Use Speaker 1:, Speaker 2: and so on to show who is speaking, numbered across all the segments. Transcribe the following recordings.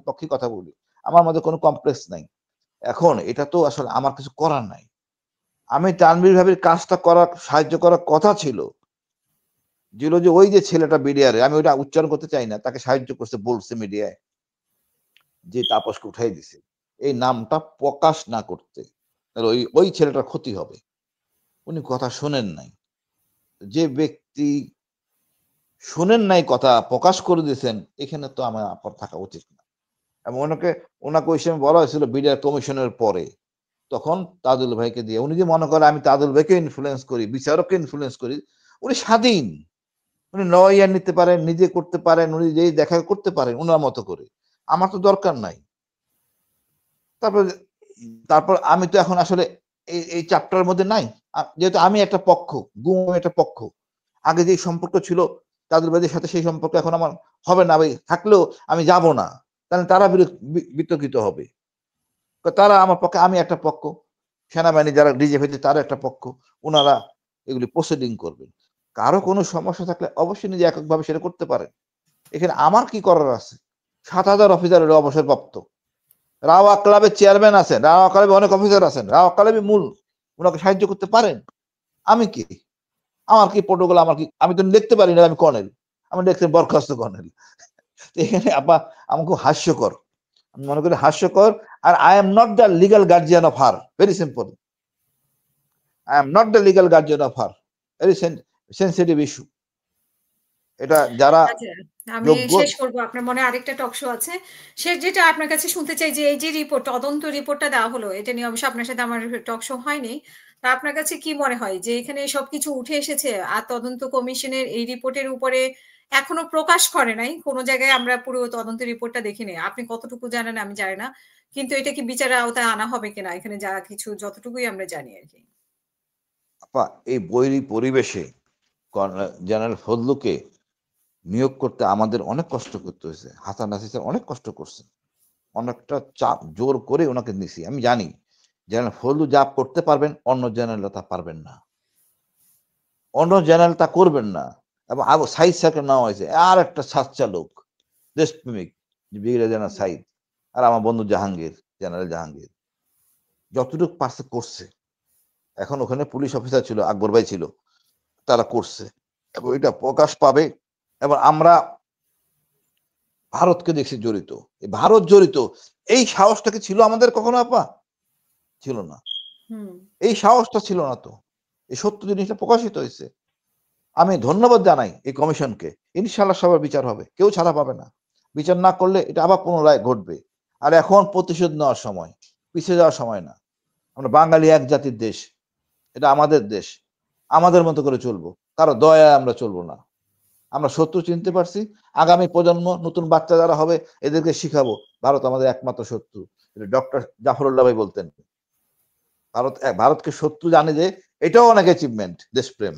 Speaker 1: পক্ষে কথা বলি। আমার মধ্যে কোনো কমপ্লেক্স নাই। এখন এটা তো আসলে আমার কিছু করার নাই। আমি তানভীর ভাবির কাজটা সাহায্য করার কথা ছিল। যে ওই যে ছেলেটা বিডিআরে, আমি ওইটা উচ্চারণ করতে চাই না। তাকে সাহায্য করছে বলছে মিডিয়ায় যে তাপসকে উঠাই দিছে। এই নামটা প্রকাশ না করতে। তাহলে ওই ছেলেটার ক্ষতি হবে। উনি কথা শোনেন নাই। যে ব্যক্তি শোনেন নাই কথা প্রকাশ করে দিয়েছেন, এখানে তো আমার আপনার থাকা উচিত না। এবং ওনাকে ওই সময় বলা হয়েছিল বিডিআর কমিশনের পরে। তখন তাজুল ভাইকে দিয়ে উনি যে মনে করে আমি তাজুল ভাইকে ইনফ্লুয়েন্স করি, বিচারককে ইনফ্লুয়েন্স করি, উনি স্বাধীন। উনি লয়ার নিতে পারেন, নিজে করতে পারেন, উনি যেই দেখা করতে পারেন উনার মতো করে। আমার তো দরকার নাই। তারপর তারপর আমি তো এখন আসলে এই চ্যাপ্টারের মধ্যে নাই। যেহেতু আমি একটা পক্ষ, গুম একটা পক্ষ। আগে যে সম্পর্ক ছিল তাদের ভাইদের সাথে, সেই সম্পর্ক এখন আমার হবে না। থাকলেও আমি যাব না। তাহলে তারা বিতর্কিত হবে। তারা আমার পক্ষে, আমি একটা পক্ষ, সেনাবাহিনী যারা ডিজিএফআই তারা একটা পক্ষ, ওনারা এগুলি প্রসিডিং করবেন। কারো কোনো সমস্যা থাকলে অবশ্যই নিজে এককভাবে সেটা করতে পারেন। এখানে আমার কি করার আছে? ৭,০০০ অফিসারের অবসরপ্রাপ্ত, রাওয়া ক্লাবের চেয়ারম্যান আছেন, রাওয়া ক্লাবে অনেক অফিসার আছেন, রাওয়া ক্লাবে মূল, ওনাকে সাহায্য করতে পারেন। আমি কি, আমার কি প্রোটোকল, আমার কি, আমি তো দেখতে পারি না আমি কর্নেল, আমি দেখতে বরখাস্ত কর্নেল। এখানে আমার খুব হাস্যকর, আমি মনে করি হাস্যকর। আর I am not the legal guardian of her, very simple. I am not the legal guardian of her, very sensitive issue. এটা যারা
Speaker 2: আচ্ছা, আমি
Speaker 1: যোগ্য।
Speaker 2: শেষ করব, আপনার মনে আরেকটা টক শো আছে। শেষ যেটা আপনার কাছে শুনতে চাই যে এই যে রিপোর্ট, তদন্ত রিপোর্টটা দেওয়া হলো, এটা নিয়ে অবশ্য আপনার সাথে আমার টক শো হয়নি। তা আপনার কাছে কি মনে হয় যে এখানে সবকিছু উঠে এসেছে আর তদন্ত কমিশনের এই রিপোর্টের উপরে এখনো প্রকাশ করে নাই, কোন জায়গায় আমরা পুরো তদন্ত রিপোর্টটা দেখিনি। আপনি কতটুকু জানেন আমি জানি না, কিন্তু এটা কি বিচারের আওতায় আনা হবে কিনা এখানে যা কিছু যতটুকুই আমরা জানি আর কি।
Speaker 1: আপা, এই বৈরী পরিবেশে জেনারেল ফজলুকে নিয়োগ করতে আমাদের অনেক কষ্ট করতে হয়েছে। হাসান নাসির স্যার অনেক কষ্ট করছে, অনেকটা চাপ জোর করে ওনাকে নিছি। আমি জানি জেনারেল ফজলু যা করতে পারবেন অন্য জেনারেল তা পারবেন না, অন্য জেনারেল তা করবেন না। এবং আবু সাইদ স্যারকে নেওয়া হয়েছে, আর একটা সাচ্চা লোক, দেশপ্রেমিক, ব্রিগেডিয়ার জেনারেল সাইদ। আর আমার বন্ধু জাহাঙ্গীর, জেনারেল জাহাঙ্গীর যতটুকু পারছে করছে। এখন ওখানে পুলিশ অফিসার ছিল, আকবর ভাই ছিল, তারা করছে এবং এটা প্রকাশ পাবে। এবং আমরা ভারতকে দেখছি জড়িত, এই ভারত জড়িত, এই সাহসটা কি ছিল আমাদের কখনো আপা? ছিল না, এই সাহসটা ছিল না। তো এই সত্য জিনিসটা প্রকাশিত হয়েছে। আমি ধন্যবাদ জানাই এই কমিশনকে। ইনশাল্লাহ সবার বিচার হবে, কেউ ছাড়া পাবে না। বিচার না করলে এটা আবার পুনরায় ঘটবে। আর এখন প্রতিশোধ নেওয়ার সময়, পিছিয়ে যাওয়ার সময় না। আমরা বাঙালি এক জাতির দেশ, এটা আমাদের দেশ, আমাদের মতো করে চলবো, কারো দয়ায় আমরা চলবো না। আমরা শত্রু চিনতে পারছি, আগামী প্রজন্ম, নতুন বাচ্চা যারা হবে এদেরকে শিখাবো ভারত আমাদের একমাত্র শত্রু। ডক্টর জাফরুল্লাহ ভাই বলতেন ভারতকে শত্রু জানে, যে এটাও অনেক অ্যাচিভমেন্ট, দেশপ্রেম।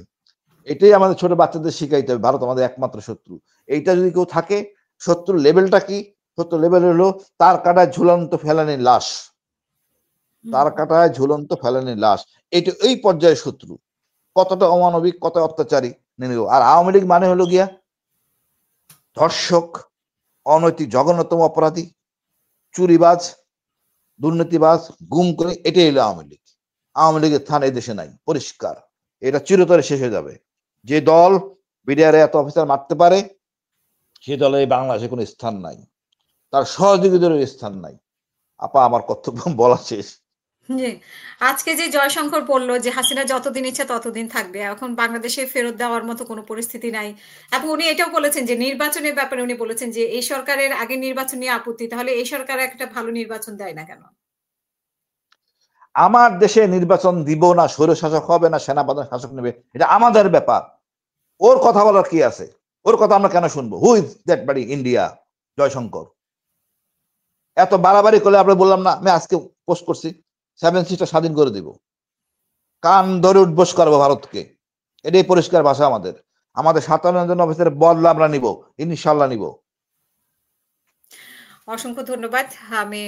Speaker 1: এটাই আমাদের ছোট বাচ্চাদের শিখাইতে হবে, ভারত আমাদের একমাত্র শত্রু। এইটা যদি কেউ থাকে, শত্রুর লেভেলটা কি? শত্রুর লেভেল হলো তার কাটায় ঝুলন্ত ফেলানির লাশ, তার কাটায় ঝুলন্ত ফেলানির লাশ। এটা এই পর্যায়ে শত্রু, কতটা অমানবিক, কত অত্যাচারী নেমে। আর আওয়ামী লীগ মানে হলো গিয়া ধর্ষক, অনৈতিক জঘন্যতম অপরাধী, চুরিবাজ, দুর্নীতিবাজ, গুম করে, এটাই হলো আওয়ামী লীগ। আওয়ামী লীগের স্থান এই দেশে নাই, পরিষ্কার। এটা চিরতরে শেষ হয়ে যাবে। যে দল বিডিআর এত অফিসার মারতে পারে, সে দলে এই বাংলাদেশে কোনো স্থান নাই, তার সহযোগীদেরও স্থান নাই। আপা, আমার কর্তব্য বলা শেষ।
Speaker 2: জি। আজকে যে জয়শঙ্কর বলল যে হাসিনা যতদিন ইচ্ছা ততদিন থাকবে। এখন বাংলাদেশে ফেরত দেওয়ার মতো কোনো পরিস্থিতি নাই। এবং উনি এটাও বলেছেন যে নির্বাচনের ব্যাপারে উনি বলেছেন যে এই সরকারের আগের নির্বাচন নিয়ে আপত্তি। তাহলে এই সরকার একটা ভালো নির্বাচন দেয় না কেন?
Speaker 1: আমার দেশে নির্বাচন দিব না, স্বৈরশাসক হবে না, সেনাপ্রধান শাসক নেবে, এটা আমাদের ব্যাপার। ওর কথা বলার কি আছে? ওর কথা আমরা কেন শুনবো? হু ইজ দ্যাট বাড়ি ইন্ডিয়া? জয়শঙ্কর এত বাড়াবাড়ি করলে, আমরা বললাম না, আমি আজকে পোস্ট করছি 7 সিস্টার স্বাধীন করে দিব, কান ধরে উঠবোস করবো ভারতকে। এটাই পরিষ্কার ভাষা আমাদের। আমাদের 57 জন অফিসারের বদলা আমরা নিব, ইনশাল্লাহ নিব।
Speaker 2: অসংখ্য ধন্যবাদ। আমি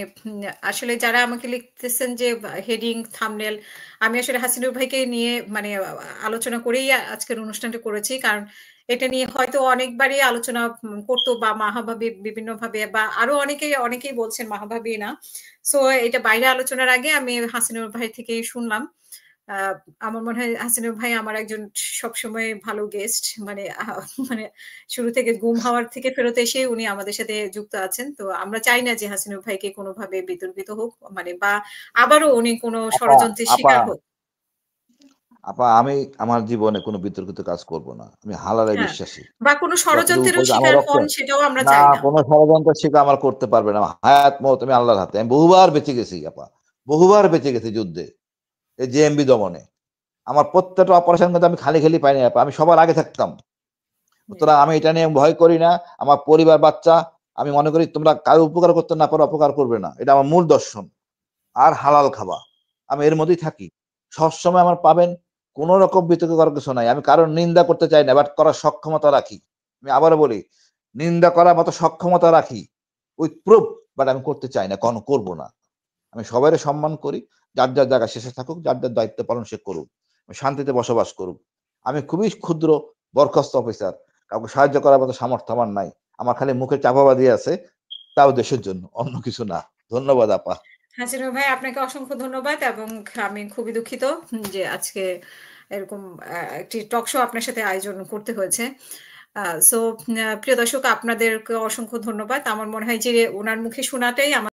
Speaker 2: আসলে যারা আমাকে লিখতেছেন যে হেডিং, থাম্বনেল, আমি আসলে হাসিনুর ভাইকে নিয়ে মানে আলোচনা করেই আজকের অনুষ্ঠানটা করেছি। কারণ এটা নিয়ে হয়তো অনেকবারই আলোচনা করতো বা মাহাভাবি বিভিন্নভাবে বা আরো অনেকেই বলছেন মাহাভাবি না। সো এটা বাইরে আলোচনার আগে আমি হাসিনুর ভাই থেকেই শুনলাম। আ আমার মনে হয় হাসিনুর ভাই আমার একজন সবসময় ভালো গেস্ট। মানে মানে শুরু থেকে গুম হওয়ার থেকে ফেরত এসে উনি আমাদের সাথে যুক্ত আছেন। তো আমরা চাই না যে হাসিনুর ভাইকে কোনোভাবে বিতর্কিত হোক মানে বা আবারও উনি কোনো
Speaker 1: আপা
Speaker 2: ষড়যন্ত্রের
Speaker 1: আপা
Speaker 2: শিকার হোক।
Speaker 1: আপা আমি আমার জীবনে কোনো বিতর্কিত কাজ করব না। আমি হালালে
Speaker 2: হ্যাঁ,
Speaker 1: বিশ্বাসী।
Speaker 2: বা কোনো
Speaker 1: যতটুকু
Speaker 2: ষড়যন্ত্রেরও
Speaker 1: করেছে আমার
Speaker 2: শিকার
Speaker 1: রক্তে
Speaker 2: হন সেটাও আমরা
Speaker 1: না
Speaker 2: চাই না।
Speaker 1: কোনো ষড়যন্ত্রের শিকার আমার করতে পারবে না। হায়াত মউত আমি আল্লাহর হাতে। আমি বহুবার বেঁচে গেছি আপা। বহুবার বেঁচে গেছি যুদ্ধে। এই জেএমবি দমনে। আমার প্রত্যেকটা অপারেশন কিন্তু আমি খালি পাই নাই আপা। আমি সবার আগে থাকতাম।
Speaker 2: জি,
Speaker 1: সুতরাং আমি এটা নিয়ে ভয় করি না। আমার পরিবার, বাচ্চা আমি মনে করি তোমরা কারো উপকার করতে না পারো অপকার করবে না। এটা আমার মূল দর্শন। আর হালাল খাবা। আমি এর মধ্যেই থাকি। সবসময় আমার পাবেন কোন রকম বিতর্ক করার কিছু নাই। আমি কারোর নিন্দা করতে চাই না, বাট করার সক্ষমতা রাখি। আমি আবারও বলি, নিন্দা করার মতো সক্ষমতা রাখি। উইথ প্রুফ, বাট আমি করতে চাই না, করব না। আমি সবাইরে সম্মান করি। যার জায়গা শেষে থাকুক, যার দায়িত্ব পালন সে করুক। শান্তিতে বসবাস করুক। আমি খুবই ক্ষুদ্র বরখাস্ত অফিসার। কাউকে সাহায্য করার মতো সামর্থ্য আমার নাই। আমার খালি মুখে চাপাবাজি আছে। তাও দেশের জন্য, অন্য কিছু না। ধন্যবাদ আপা।
Speaker 2: হাসিনুর ভাই আপনাকে অসংখ্য ধন্যবাদ এবং আমি খুবই দুঃখিত যে আজকে এরকম একটি টক শো আপনার সাথে আয়োজন করতে হয়েছে। সো প্রিয় দর্শক আপনাদেরকে অসংখ্য ধন্যবাদ। আমার মনে হয় যে উনার মুখে শোনাটাই